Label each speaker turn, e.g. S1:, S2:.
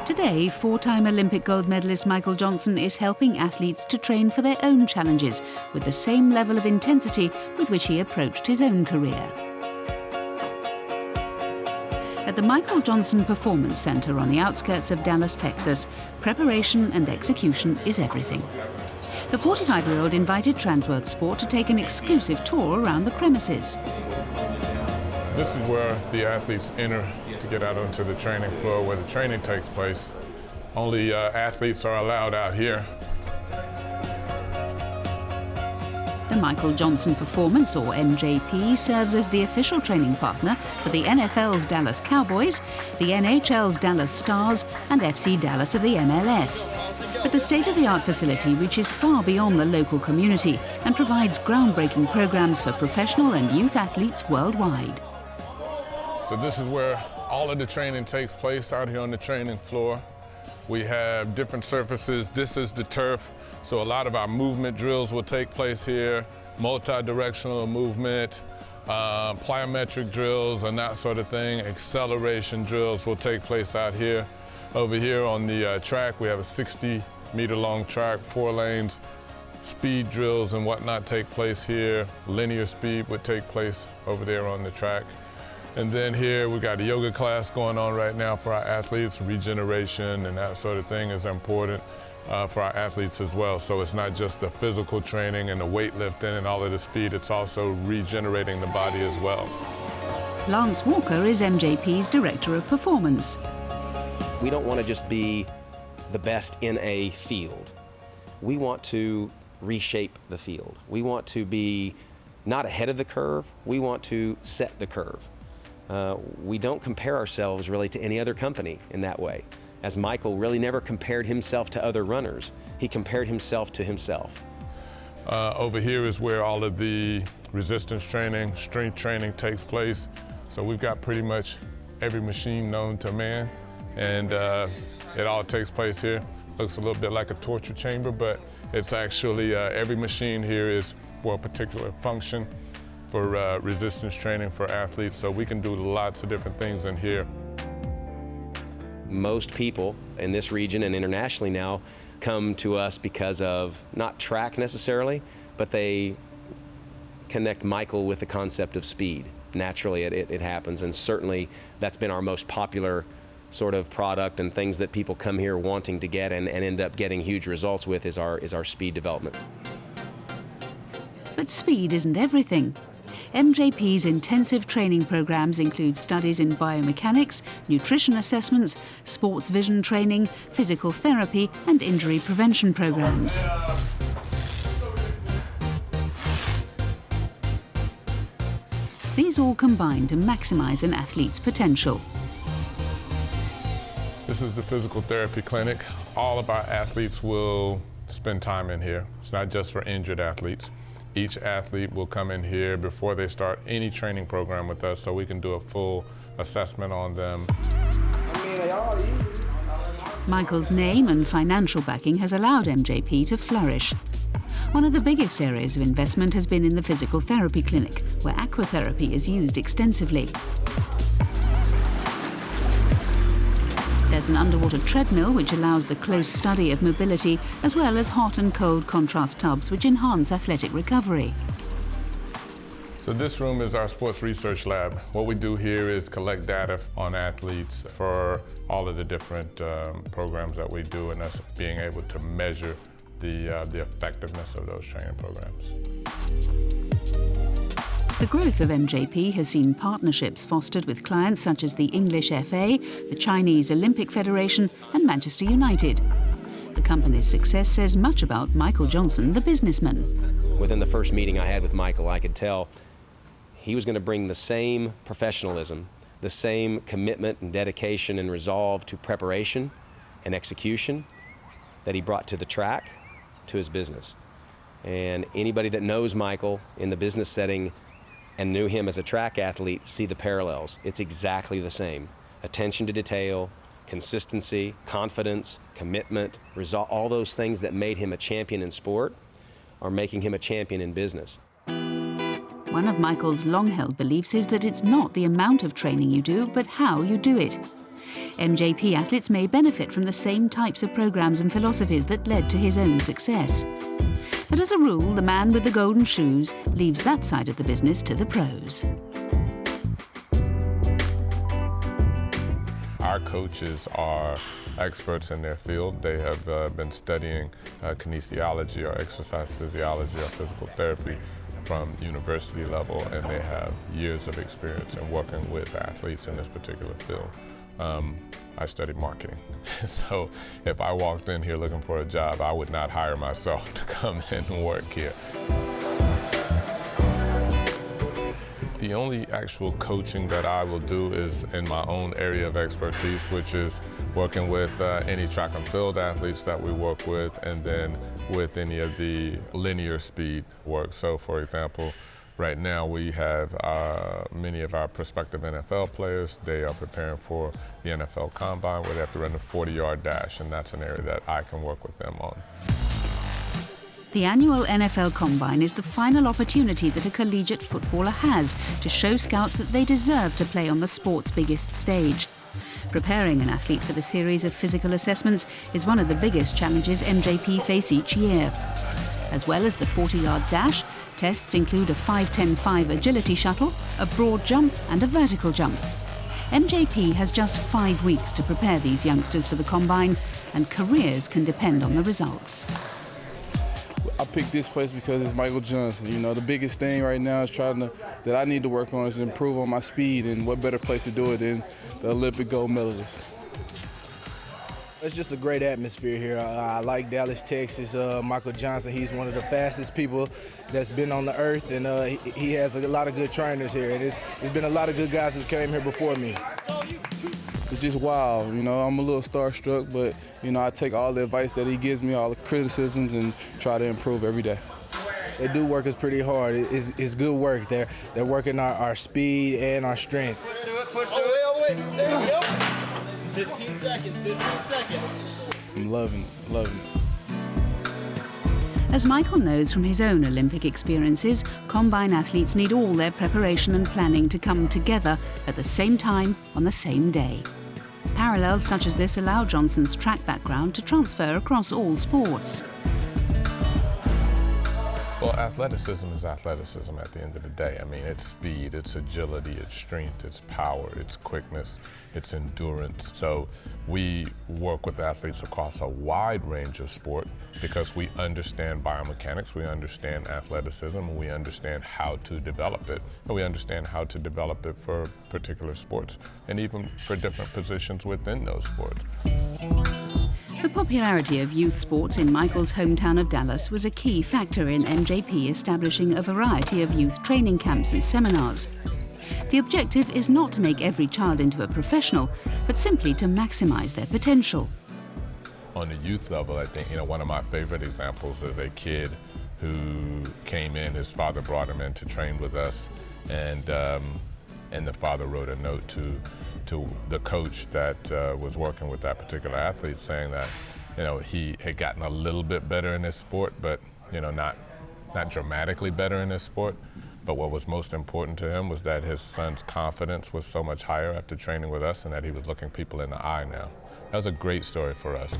S1: Today, four-time Olympic gold medalist Michael Johnson is helping athletes to train for their own challenges with the same level of intensity with which he approached his own career. At the Michael Johnson Performance Center on the outskirts of Dallas, Texas, preparation and execution is everything. The 45-year-old invited Transworld Sport to take an exclusive tour around the premises.
S2: This is where the athletes enter to get out onto the training floor where the training takes place. Only athletes are allowed out here.
S1: The Michael Johnson Performance, or MJP, serves as the official training partner for the NFL's Dallas Cowboys, the NHL's Dallas Stars, and FC Dallas of the MLS. But the state-of-the-art facility reaches far beyond the local community and provides groundbreaking programs for professional and youth athletes worldwide.
S2: So this is where all of the training takes place out here on the training floor. We have different surfaces. This is the turf, so a lot of our movement drills will take place here, multi-directional movement, plyometric drills and that sort of thing. Acceleration drills will take place out here. Over here on the track, we have a 60-meter-long track, 4 lanes. Speed drills and whatnot take place here. Linear speed would take place over there on the track. And then here we got a yoga class going on right now for our athletes. Regeneration and that sort of thing is important for our athletes as well. So it's not just the physical training and the weightlifting and all of the speed, it's also regenerating the body as well.
S1: Lance Walker is MJP's Director of Performance.
S3: We don't want to just be the best in a field. We want to reshape the field. We want to be not ahead of the curve, we want to set the curve. We don't compare ourselves really to any other company in that way. As Michael really never compared himself to other runners, he compared himself to himself.
S2: Over here is where all of the resistance training, strength training takes place. So we've got pretty much every machine known to man, and it all takes place here. Looks a little bit like a torture chamber, but it's actually every machine here is for a particular function, for resistance training for athletes, so we can do lots of different things in here.
S3: Most people in this region and internationally now come to us because of not track necessarily, but they connect Michael with the concept of speed. Naturally, it happens, and certainly that's been our most popular sort of product and things that people come here wanting to get and end up getting huge results with is our speed development.
S1: But speed isn't everything. MJP's intensive training programs include studies in biomechanics, nutrition assessments, sports vision training, physical therapy, and injury prevention programs. These all combine to maximize an athlete's potential.
S2: This is the physical therapy clinic. All of our athletes will spend time in here. It's not just for injured athletes. Each athlete will come in here before they start any training program with us so we can do a full assessment on them.
S1: Michael's name and financial backing has allowed MJP to flourish. One of the biggest areas of investment has been in the physical therapy clinic, where aquatherapy is used extensively. There's an underwater treadmill which allows the close study of mobility, as well as hot and cold contrast tubs which enhance athletic recovery.
S2: So this room is our sports research lab. What we do here is collect data on athletes for all of the different programs that we do, and us being able to measure the effectiveness of those training programs.
S1: The growth of MJP has seen partnerships fostered with clients such as the English FA, the Chinese Olympic Federation, and Manchester United. The company's success says much about Michael Johnson, the businessman.
S3: Within the first meeting I had with Michael, I could tell he was going to bring the same professionalism, the same commitment and dedication and resolve to preparation and execution that he brought to the track, to his business. And anybody that knows Michael in the business setting and knew him as a track athlete see the parallels. It's exactly the same. Attention to detail, consistency, confidence, commitment, all those things that made him a champion in sport are making him a champion in business.
S1: One of Michael's long-held beliefs is that it's not the amount of training you do, but how you do it. MJP athletes may benefit from the same types of programs and philosophies that led to his own success. But as a rule, the man with the golden shoes leaves that side of the business to the pros.
S2: Our coaches are experts in their field. They have been studying kinesiology or exercise physiology or physical therapy from university level, and they have years of experience in working with athletes in this particular field. I studied marketing, so if I walked in here looking for a job, I would not hire myself to come in and work here. The only actual coaching that I will do is in my own area of expertise, which is working with any track and field athletes that we work with, and then with any of the linear speed work. So for example, right now we have many of our prospective NFL players. They are preparing for the NFL Combine where they have to run a 40-yard dash, and that's an area that I can work with them on.
S1: The annual NFL Combine is the final opportunity that a collegiate footballer has to show scouts that they deserve to play on the sport's biggest stage. Preparing an athlete for the series of physical assessments is one of the biggest challenges MJP face each year. As well as the 40-yard dash, tests include a 5-10-5 agility shuttle, a broad jump and a vertical jump. MJP has just 5 weeks to prepare these youngsters for the Combine, and careers can depend on the results.
S4: I picked this place because it's Michael Johnson. You know, the biggest thing right now is that I need to work on is improve on my speed, and what better place to do it than the Olympic gold medalist.
S5: It's just a great atmosphere here. I like Dallas, Texas. Michael Johnson, he's one of the fastest people that's been on the earth, and he has a lot of good trainers here. And there's been a lot of good guys that came here before me.
S4: It's just wild, you know, I'm a little starstruck, but, you know, I take all the advice that he gives me, all the criticisms, and try to improve every day.
S5: They do work us pretty hard. It's good work. They're working our speed and our strength.
S6: Push through it, push through it. All the way, there we go. 15 seconds, 15 seconds.
S4: I'm loving it.
S1: As Michael knows from his own Olympic experiences, Combine athletes need all their preparation and planning to come together at the same time on the same day. Parallels such as this allow Johnson's track background to transfer across all sports.
S2: Well, athleticism is athleticism at the end of the day. I mean, it's speed, it's agility, it's strength, it's power, it's quickness, it's endurance. So we work with athletes across a wide range of sport because we understand biomechanics, we understand athleticism, and we understand how to develop it. And we understand how to develop it for particular sports and even for different positions within those sports.
S1: The popularity of youth sports in Michael's hometown of Dallas was a key factor in MJP establishing a variety of youth training camps and seminars. The objective is not to make every child into a professional, but simply to maximize their potential.
S2: On the youth level, I think, one of my favorite examples is a kid who came in, his father brought him in to train with us, and the father wrote a note to the coach that was working with that particular athlete saying that, he had gotten a little bit better in his sport, but, not dramatically better in his sport. But what was most important to him was that his son's confidence was so much higher after training with us and that he was looking people in the eye now. That was a great story for us.